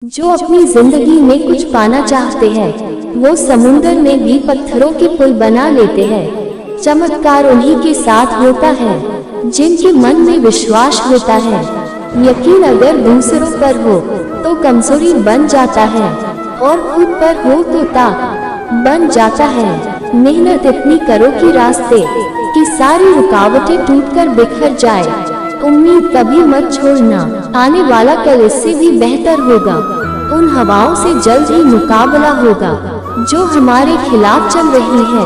जो अपनी जिंदगी में कुछ पाना चाहते हैं, वो समुंदर में भी पत्थरों के पुल बना लेते हैं। चमत्कार उन्हीं के साथ होता है जिनके मन में विश्वास होता है। यकीन अगर दूसरों पर हो तो कमजोरी बन जाता है, और खुद पर हो तो ताकत बन जाता है। मेहनत इतनी करो कि रास्ते की सारी रुकावटें टूटकर बिखर जाए। उम्मीद कभी मत छोड़ना, आने वाला कल इससे भी बेहतर होगा। उन हवाओं से जल्द ही मुकाबला होगा जो हमारे खिलाफ चल रही है।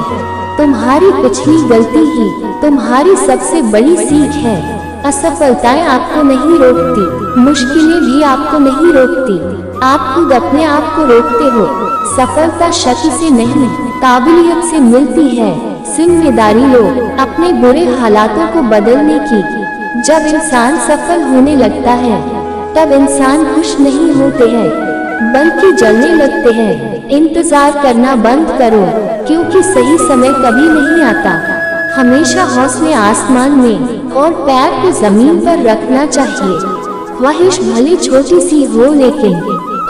तुम्हारी पिछली गलती ही तुम्हारी सबसे बड़ी सीख है। असफलताएं आपको नहीं रोकती, मुश्किलें भी आपको नहीं रोकती, आप खुद अपने आप को रोकते हो। सफलता शक्ति से नहीं, काबिलियत से मिलती है। जिम्मेदारी लो अपने बुरे हालातों को बदलने की। जब इंसान सफल होने लगता है तब इंसान खुश नहीं होते हैं, बल्कि जलने लगते हैं। इंतजार करना बंद करो, क्योंकि सही समय कभी नहीं आता। हमेशा हौसले आसमान में और पैर को जमीन पर रखना चाहिए। ख्वाहिश भले छोटी सी हो, लेकिन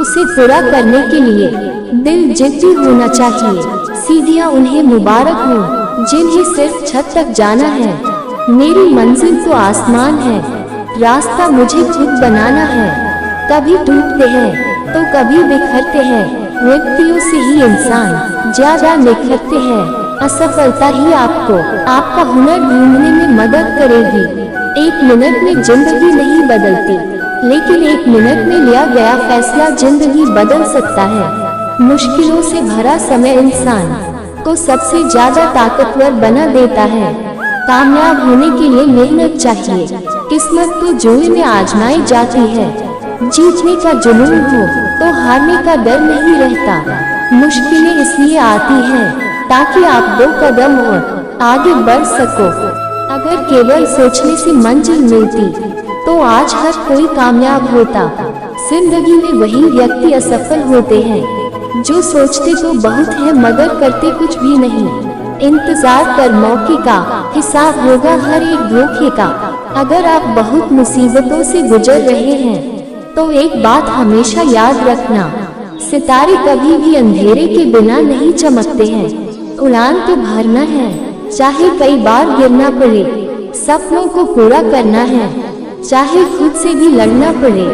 उसे पूरा करने के लिए दिल जिद्दी होना चाहिए। सीढ़ियाँ उन्हें मुबारक हो जिन्हें सिर्फ छत तक जाना है। मेरी मंजिल तो आसमान है, रास्ता मुझे खुद बनाना है। कभी टूटते हैं तो कभी बिखरते हैं, व्यक्तियों से ही इंसान ज्यादा निखरते हैं। असफलता ही आपको आपका हुनर ढूंढने में मदद करेगी। एक मिनट में जिंदगी नहीं बदलती, लेकिन एक मिनट में लिया गया फैसला जिंदगी बदल सकता है। मुश्किलों से भरा समय इंसान को सबसे ज्यादा ताकतवर बना देता है। कामयाब होने के लिए मेहनत चाहिए। किस्मत तो जुए में आजमाई जाती है। जीतने का जुनून हो तो हारने का डर नहीं रहता। मुश्किलें इसलिए आती हैं ताकि आप 2 कदम और आगे बढ़ सको। अगर केवल सोचने से मंजिल मिलती तो आज हर कोई कामयाब होता। जिंदगी में वही व्यक्ति असफल होते हैं जो सोचते तो बहुत है मगर करते कुछ भी नहीं। इंतजार कर, मौके का हिसाब होगा हर एक धोखे का। अगर आप बहुत मुसीबतों से गुजर रहे हैं तो एक बात हमेशा याद रखना, सितारे कभी भी अंधेरे के बिना नहीं चमकते हैं। उड़ान तो भरना है, चाहे कई बार गिरना पड़े। सपनों को पूरा करना है, चाहे खुद से भी लड़ना पड़े।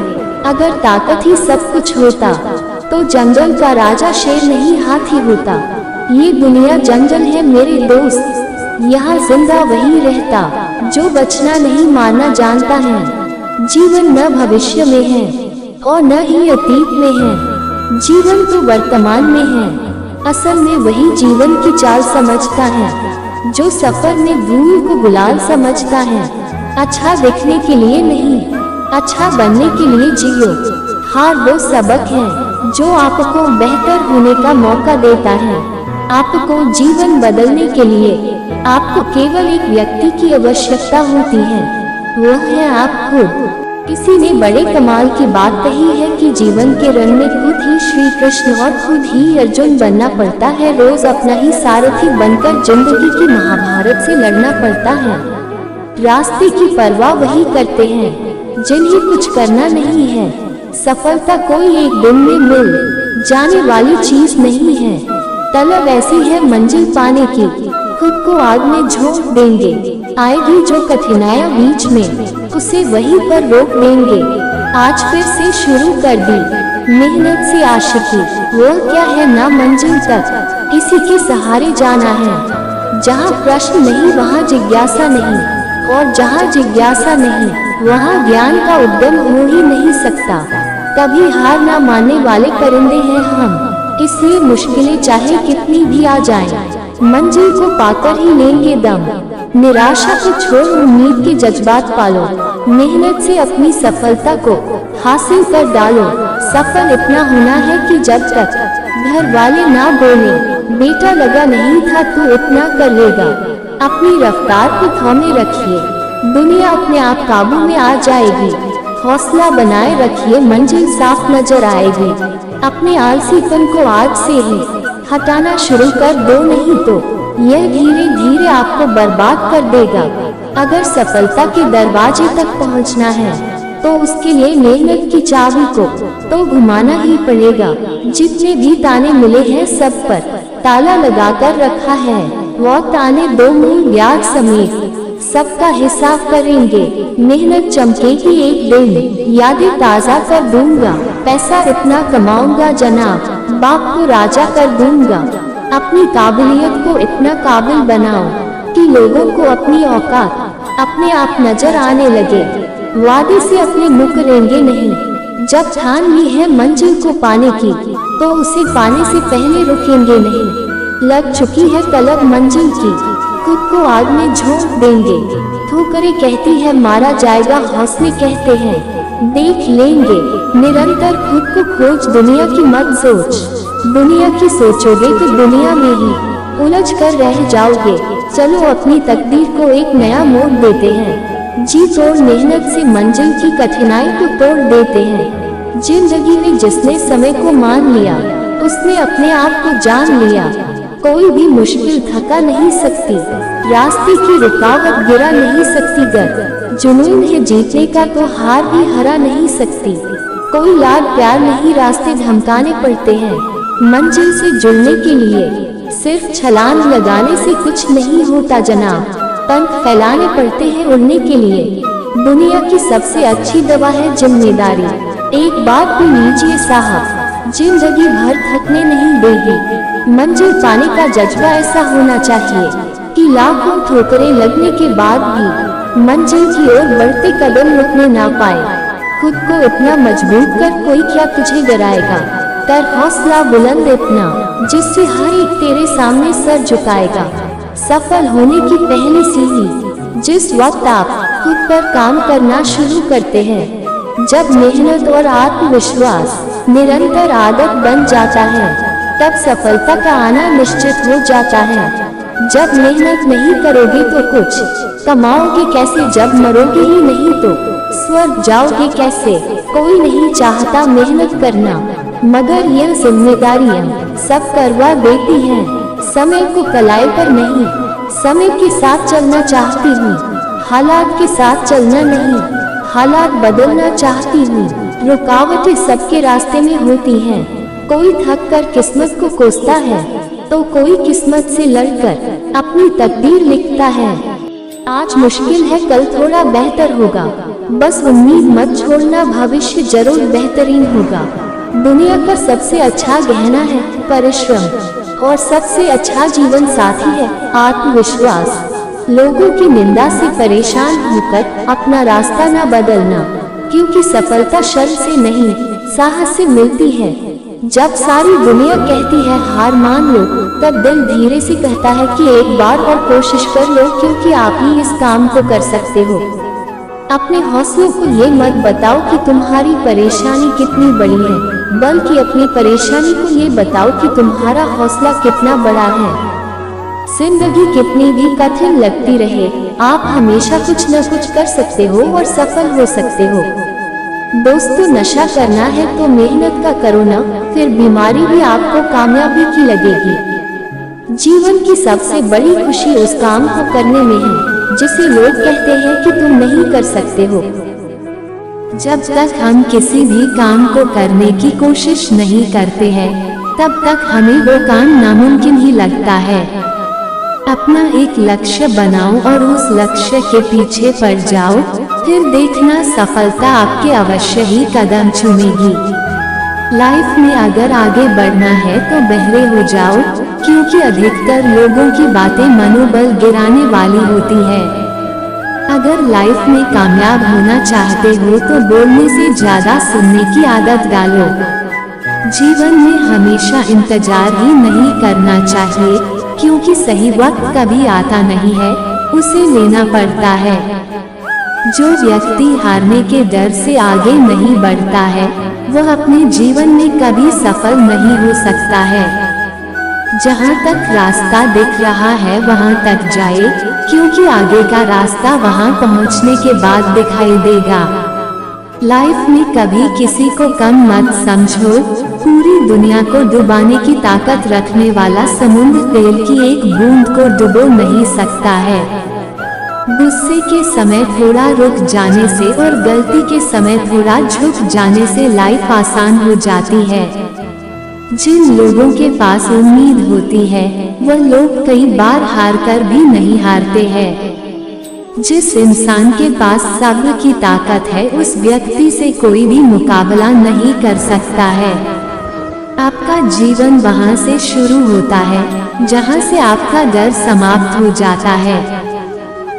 अगर ताकत ही सब कुछ होता तो जंगल का राजा शेर नहीं हाथी होता। ये दुनिया जंगल है मेरे दोस्त, यहाँ जिंदा वही रहता जो बचना नहीं मारना जानता है। जीवन न भविष्य में है और न ही अतीत में है, जीवन तो वर्तमान में है। असल में वही जीवन की चाल समझता है जो सफर में धूल को गुलाल समझता है। अच्छा दिखने के लिए नहीं, अच्छा बनने के लिए जियो। हार वो सबक है जो आपको बेहतर होने का मौका देता है। आपको जीवन बदलने के लिए आपको केवल एक व्यक्ति की आवश्यकता होती है, वह है आप खुद। किसी ने बड़े कमाल की बात कही है कि जीवन के रंग में खुद ही श्री कृष्ण और खुद ही अर्जुन बनना पड़ता है। रोज अपना ही सारथी बनकर जिंदगी की महाभारत से लड़ना पड़ता है। रास्ते की परवाह वही करते हैं जिन्हें कुछ करना नहीं है। सफलता कोई एक दिन में मिल जाने वाली चीज नहीं है। तलब ऐसी है मंजिल पाने की, खुद को आग में झोंक देंगे। आएगी जो कठिनाइयां बीच में, उसे वहीं पर रोक देंगे। आज फिर से शुरू कर दी मेहनत से आशिकी, वह क्या है ना मंजिल तक इसी के सहारे जाना है। जहाँ प्रश्न नहीं वहाँ जिज्ञासा नहीं, और जहाँ जिज्ञासा नहीं वहाँ ज्ञान का उद्गम हो ही नहीं सकता। कभी हार ना मानने वाले परिंदे हैं हम, इसलिए मुश्किलें चाहे कितनी भी आ जाएं, मंजिल को पाकर ही लेंगे दम। निराशा को छोड़ उम्मीद के जज्बात पालो, मेहनत से अपनी सफलता को हासिल कर डालो। सफल इतना होना है कि जब तक घर वाले ना बोले बेटा लगा नहीं था तो इतना कर लेगा। अपनी रफ्तार को थामे रखिए, दुनिया अपने आप काबू में आ जाएगी। हौसला बनाए रखिए, मंजिल साफ नजर आएगी। अपने आलसीपन को आज से ही हटाना शुरू कर दो, नहीं तो यह धीरे धीरे आपको बर्बाद कर देगा। अगर सफलता के दरवाजे तक पहुंचना है तो उसके लिए मेहनत की चाबी को तो घुमाना ही पड़ेगा। जितने भी ताने मिले हैं सब पर ताला लगाकर रखा है। वो ताने 2 मूल ब्याज समेत सबका हिसाब करेंगे। मेहनत चमकेगी एक दिन, यादें ताज़ा कर दूंगा। पैसा इतना कमाऊंगा जनाब, बाप को राजा कर दूंगा। अपनी काबिलियत को इतना काबिल बनाओ कि लोगों को अपनी औकात अपने आप नजर आने लगे। वादे से अपने मुकरेंगे नहीं। जब ठान ली है मंजिल को पाने की, तो उसे पाने से पहले रुकेंगे नहीं। लग चुकी है तलब मंजिल की, खुद को आग में झोंक देंगे। ठोकरें कहती है मारा जाएगा, हौसले कहते हैं देख लेंगे। निरंतर खुद को खोज, दुनिया की मत सोच। दुनिया की सोचोगे तो दुनिया में ही उलझ कर रह जाओगे। चलो अपनी तकदीर को एक नया मोड़ देते हैं। जी तोड़ मेहनत से मंजिल की कठिनाई को तोड़ देते हैं। जिंदगी में जिसने समय को मान लिया, उसने अपने आप को जान लिया। कोई भी मुश्किल थका नहीं सकती, रास्ते की रुकावट गिरा नहीं सकती। गर जुनून है जीतने का तो हार भी हरा नहीं सकती। कोई लाड प्यार नहीं, रास्ते धमकाने पड़ते हैं। मंजिल से जुड़ने के लिए सिर्फ छलांग लगाने से कुछ नहीं होता जनाब, पंख फैलाने पड़ते हैं उड़ने के लिए। दुनिया की सबसे अच्छी दवा है जिम्मेदारी। एक बात भी लीजिए साहब, जिंदगी भर थकने नहीं देगी। मंजिल पाने का जज्बा ऐसा होना चाहिए कि लाखों ठोकरें लगने के बाद भी मंजिल की ओर बढ़ते कदम रुकने ना पाए। खुद को इतना मजबूत कर, कोई क्या तुझे डराएगा। कर हौसला बुलंद इतना, जिससे हर एक तेरे सामने सर झुकाएगा। सफल होने की पहली सीढ़ी जिस वक्त आप खुद पर काम करना शुरू करते हैं, जब मेहनत और आत्मविश्वास निरंतर आदत बन जाता है, तब सफलता का आना निश्चित हो जाता है। जब मेहनत नहीं करोगे तो कुछ कमाओगे कैसे, जब मरोगे ही नहीं तो स्वर्ग जाओगे कैसे। कोई नहीं चाहता मेहनत करना, मगर यह जिम्मेदारियां सब करवा देती हैं। समय को कलाई पर नहीं, समय के साथ चलना चाहती हूँ, हालात के साथ चलना नहीं, हालात बदलना चाहती हूँ। रुकावटें सबके रास्ते में होती हैं। कोई थक कर किस्मत को कोसता है, तो कोई किस्मत से लड़कर अपनी तकदीर लिखता है। आज मुश्किल है, कल थोड़ा बेहतर होगा। बस उम्मीद मत छोड़ना, भविष्य जरूर बेहतरीन होगा। दुनिया का सबसे अच्छा गहना है परिश्रम, और सबसे अच्छा जीवन साथी है आत्मविश्वास। लोगों की निंदा से परेशान होकर अपना रास्ता न बदलना, क्योंकि सफलता शर्म से नहीं, साहस से मिलती है। जब सारी दुनिया कहती है हार मान लो, तब दिल धीरे से कहता है कि एक बार और कोशिश कर लो, क्योंकि आप ही इस काम को कर सकते हो। अपने हौसलों को ये मत बताओ कि तुम्हारी परेशानी कितनी बड़ी है, बल्कि अपनी परेशानी को ये बताओ कि तुम्हारा हौसला कितना बड़ा है। जिंदगी कितनी भी कठिन लगती रहे, आप हमेशा कुछ न कुछ कर सकते हो और सफल हो सकते हो। दोस्तों, नशा करना है तो मेहनत का करो ना, फिर बीमारी भी आपको कामयाबी की लगेगी। जीवन की सबसे बड़ी खुशी उस काम को करने में है जिसे लोग कहते हैं कि तुम नहीं कर सकते हो। जब तक हम किसी भी काम को करने की कोशिश नहीं करते हैं, तब तक हमें वो काम नामुमकिन ही लगता है। अपना एक लक्ष्य बनाओ और उस लक्ष्य के पीछे पड़ जाओ, फिर देखना सफलता आपके अवश्य ही कदम चूमेगी। लाइफ में अगर आगे बढ़ना है तो बहरे हो जाओ, क्योंकि अधिकतर लोगों की बातें मनोबल गिराने वाली होती है। अगर लाइफ में कामयाब होना चाहते हो तो बोलने से ज्यादा सुनने की आदत डालो। जीवन में हमेशा इंतजार ही नहीं करना चाहिए, क्योंकि सही वक्त कभी आता नहीं है, उसे लेना पड़ता है। जो व्यक्ति हारने के डर से आगे नहीं बढ़ता है, वह अपने जीवन में कभी सफल नहीं हो सकता है। जहाँ तक रास्ता दिख रहा है वहाँ तक जाए, क्योंकि आगे का रास्ता वहाँ पहुँचने के बाद दिखाई देगा। लाइफ में कभी किसी को कम मत समझो, पूरी दुनिया को डुबाने की ताकत रखने वाला समुद्र तेल की एक बूंद को डुबो नहीं सकता है। गुस्से के समय थोड़ा रुक जाने से और गलती के समय थोड़ा झुक जाने से लाइफ आसान हो जाती है। जिन लोगों के पास उम्मीद होती है वह लोग कई बार हार कर भी नहीं हारते हैं। जिस इंसान के पास सब्र की ताकत है उस व्यक्ति से कोई भी मुकाबला नहीं कर सकता है। आपका जीवन वहां से शुरू होता है जहां से आपका डर समाप्त हो जाता है।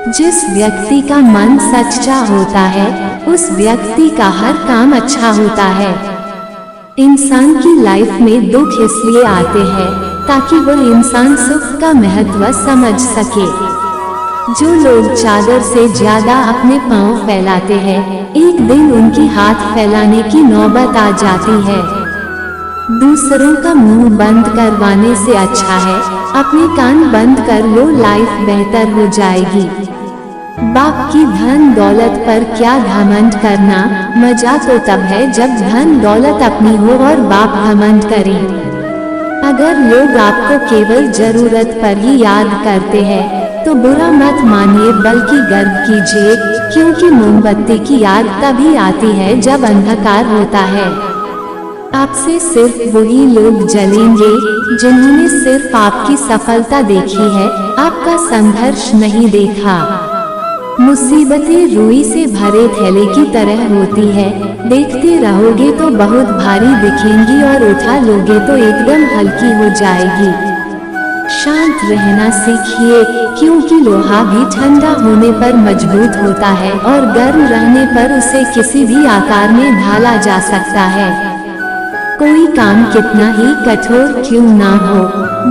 जिस व्यक्ति का मन सच्चा होता है उस व्यक्ति का हर काम अच्छा होता है। इंसान की लाइफ में दुख इसलिए आते हैं ताकि वह इंसान सुख का महत्व समझ सके। जो लोग चादर से ज्यादा अपने पांव फैलाते हैं एक दिन उनकी हाथ फैलाने की नौबत आ जाती है। दूसरों का मुंह बंद करवाने से अच्छा है अपने कान बंद कर लो, लाइफ बेहतर हो जाएगी। बाप की धन दौलत पर क्या घमंड करना, मजा तो तब है जब धन दौलत अपनी हो और बाप घमंड करे। अगर लोग आपको केवल जरूरत पर ही याद करते हैं तो बुरा मत मानिए बल्कि गर्व कीजिए, क्योंकि मोमबत्ती की याद तभी आती है जब अंधकार होता है। आपसे सिर्फ वही लोग जलेंगे जिन्होंने सिर्फ आपकी सफलता देखी है, आपका संघर्ष नहीं देखा। मुसीबतें रुई से भरे थैले की तरह होती है, देखते रहोगे तो बहुत भारी दिखेंगी और उठा लोगे तो एकदम हल्की हो जाएगी। शांत रहना सीखिए, क्योंकि लोहा भी ठंडा होने पर मजबूत होता है और गर्म रहने पर उसे किसी भी आकार में ढाला जा सकता है। कोई काम कितना ही कठोर क्यों ना हो,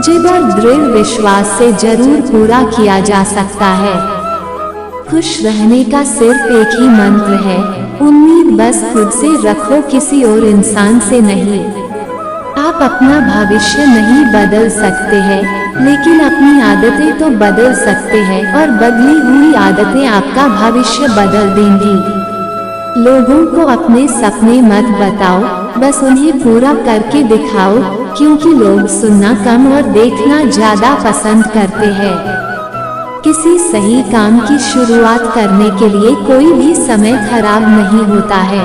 जिद और दृढ़ विश्वास से जरूर पूरा किया जा सकता है। खुश रहने का सिर्फ एक ही मंत्र है, उम्मीद बस खुद से रखो, किसी और इंसान से नहीं। आप अपना भविष्य नहीं बदल सकते हैं, लेकिन अपनी आदतें तो बदल सकते हैं और बदली हुई आदतें आपका भविष्य बदल देंगी। लोगों को अपने सपने मत बताओ, बस उन्हें पूरा करके दिखाओ, क्योंकि लोग सुनना कम और देखना ज्यादा पसंद करते हैं। किसी सही काम की शुरुआत करने के लिए कोई भी समय खराब नहीं होता है।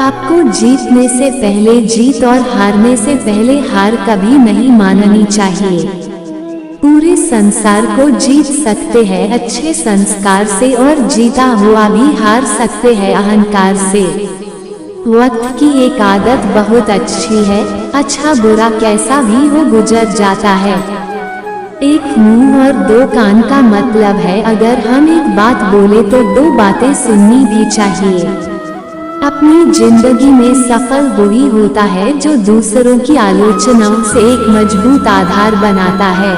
आपको जीतने से पहले जीत और हारने से पहले हार कभी नहीं माननी चाहिए। पूरे संसार को जीत सकते हैं अच्छे संस्कार से और जीता हुआ भी हार सकते हैं अहंकार से। वक्त की एक आदत बहुत अच्छी है, अच्छा बुरा कैसा भी हो गुजर जाता है। एक मुंह और दो कान का मतलब है अगर हम एक बात बोले तो दो बातें सुननी भी चाहिए। अपनी जिंदगी में सफल वही होता है जो दूसरों की आलोचनाओं से एक मजबूत आधार बनाता है।